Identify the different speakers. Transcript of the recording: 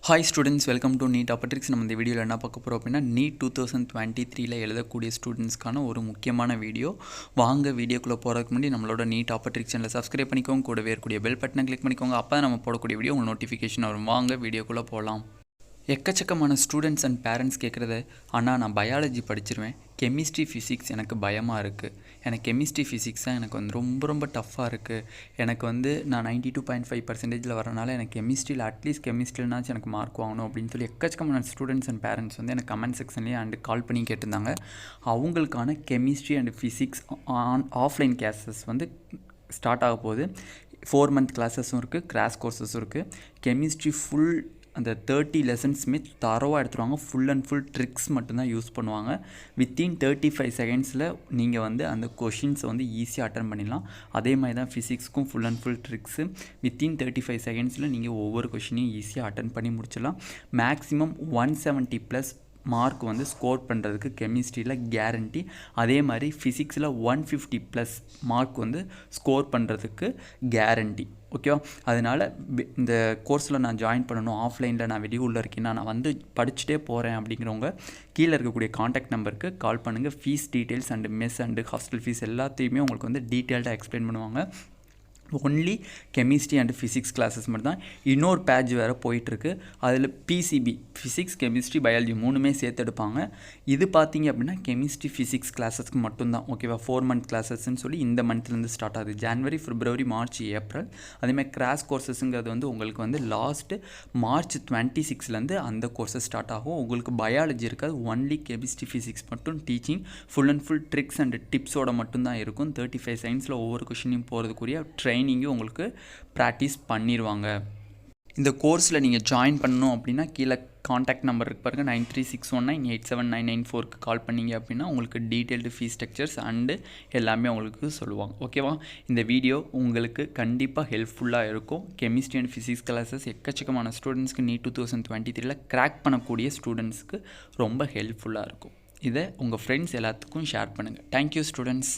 Speaker 1: Hi students, welcome to Neet Optics. நம்ம இந்த வீடியோல என்ன பார்க்க போறோம் அப்படினா Neet 2023 ல எழுதக்கூடிய ஸ்டூடண்ட்ஸ்க்கான ஒரு முக்கியமான வீடியோ. வாங்க வீடியோக்குள்ள போறதுக்கு முன்னாடி நம்மளோட Neet Optics சேனலை சப்ஸ்கிரைப் பண்ணிக்கோங்க, கூடவே இருக்கக்கூடிய பெல் பட்டனை கிளிக் பண்ணிக்கோங்க. அப்பதான் நம்ம போடக்கூடிய வீடியோ உங்களுக்கு நோட்டிஃபிகேஷன் வரும். வாங்க வீடியோக்குள்ள போலாம். எக்கச்சக்கமான ஸ்டூடெண்ட்ஸ் அண்ட் பேரண்ட்ஸ் கேட்குறது, ஆனால் நான் பயாலஜி படிச்சிருவேன், கெமிஸ்ட்ரி ஃபிசிக்ஸ் எனக்கு பயமாக இருக்குது, எனக்கு கெமிஸ்ட்ரி ஃபிசிக்ஸ் தான் எனக்கு வந்து ரொம்ப டஃப்பாக இருக்குது, எனக்கு வந்து நான் 92.5% வரனால எனக்கு கெமிஸ்ட்ரியில் அட்லீஸ்ட் கெமிஸ்ட்ரினாச்சும் எனக்கு மார்க் வாங்கணும் அப்படின்னு சொல்லி எக்கச்சக்கமான ஸ்டூடெண்ட்ஸ் அண்ட் பேரண்ட்ஸ் வந்து எனக்கு கமெண்ட் செக்ஷன்லேயே அண்டு கால் பண்ணி கேட்டிருந்தாங்க. அவங்களுக்கான chemistry and physics offline classes வந்து ஸ்டார்ட் ஆக போகுது. 4 month கிளாஸஸும் இருக்குது, கிராஷ் கோர்ஸஸும் இருக்குது. கெமிஸ்ட்ரி ஃபுல் அந்த 30 லெசன்ஸுமே தரவாக எடுத்துருவாங்க. ஃபுல் அண்ட் ஃபுல் ட்ரிக்ஸ் மட்டும்தான் யூஸ் பண்ணுவாங்க. வித்தின் 35 செகண்ட்ஸில் நீங்கள் வந்து அந்த கொஷின்ஸை வந்து ஈஸியாக அட்டன் பண்ணிடலாம். அதே மாதிரி தான் ஃபிசிக்ஸ்க்கும் full and full tricks. Within 35 செகண்ட்ஸில் நீங்கள் ஒவ்வொரு கொஷினையும் ஈஸியாக அட்டன் பண்ணி முடிச்சிடலாம். மேக்ஸிமம் 170+ மார்க் வந்து ஸ்கோர் பண்ணுறதுக்கு கெமிஸ்ட்ரியில் கேரண்டி. அதே மாதிரி ஃபிசிக்ஸில் 150+ மார்க் வந்து ஸ்கோர் பண்ணுறதுக்கு கேரண்டி. ஓகேவா? அதனால் இந்த கோர்ஸில் நான் ஜாயின் பண்ணணும், ஆஃப்லைனில் நான் வெளியூரில் இருக்கேன்னா நான் வந்து படிச்சுட்டே போகிறேன் அப்படிங்கிறவங்க கீழே இருக்கக்கூடிய காண்டாக்ட் நம்பருக்கு கால் பண்ணுங்கள். Fees details and mess and hostel fees எல்லாத்தையுமே உங்களுக்கு வந்து டீட்டெயில்டாக எக்ஸ்பிளைன் பண்ணுவாங்க. Only chemistry and physics classes மட்டும் தான். இன்னொரு பேட்ச் வேறு போயிட்டுருக்கு. அதில் பிசிபி ஃபிசிக்ஸ் கெமிஸ்ட்ரி பயாலஜி 3மே சேர்த்து எடுப்பாங்க. இது பார்த்தீங்க அப்படின்னா கெமிஸ்ட்ரி ஃபிசிக்ஸ் கிளாஸஸ்க்கு மட்டும்தான். ஓகேவா? 4 month கிளாஸஸ்ன்னு சொல்லி இந்த மந்த்லேருந்து ஸ்டார்ட் ஆகுது. ஜனவரி, பிப்ரவரி, மார்ச், ஏப்ரல். அதேமாதிரி கிராஷ் கோர்சஸ்ங்கிறது வந்து உங்களுக்கு வந்து லாஸ்ட்டு மார்ச் 26லேருந்து அந்த கோர்ஸஸ் ஸ்டார்ட் ஆகும். உங்களுக்கு பயாலஜி இருக்காது, ஒன்லி கெமிஸ்ட்ரி ஃபிசிக்ஸ் மட்டும் teaching. Full and full tricks and டிப்ஸோட மட்டும்தான் இருக்கும். 35 செகண்ட்ஸில் ஒவ்வொரு கொஷினையும் போகிறதுக்குரிய ட்ரைனிங்கும் உங்களுக்கு ப்ராக்டிஸ் பண்ணிடுவாங்க. இந்த கோர்ஸில் நீங்கள் ஜாயின் பண்ணணும் அப்படின்னா கீழே காண்டாக்ட் நம்பர் இருக்கு பாருங்கள், 9361987994க்கு கால் பண்ணிங்க அப்படின்னா உங்களுக்கு டீட்டெயில்டு ஃபீஸ் ஸ்ட்ரக்சர்ஸ் அண்டு எல்லாமே உங்களுக்கு சொல்லுவாங்க. ஓகேவா? இந்த வீடியோ உங்களுக்கு கண்டிப்பாக ஹெல்ப்ஃபுல்லாக இருக்கும். கெமிஸ்ட்ரி அண்ட் ஃபிசிக்ஸ் கிளாஸஸ் எக்கச்சக்கமான ஸ்டூடெண்ட்ஸ்க்கு Neet 2023 கிராக் பண்ணக்கூடிய ஸ்டூடெண்ட்ஸ்க்கு ரொம்ப ஹெல்ப்ஃபுல்லாக இருக்கும். இதை உங்கள் ஃப்ரெண்ட்ஸ் எல்லாத்துக்கும் ஷேர் பண்ணுங்கள். Thank you students.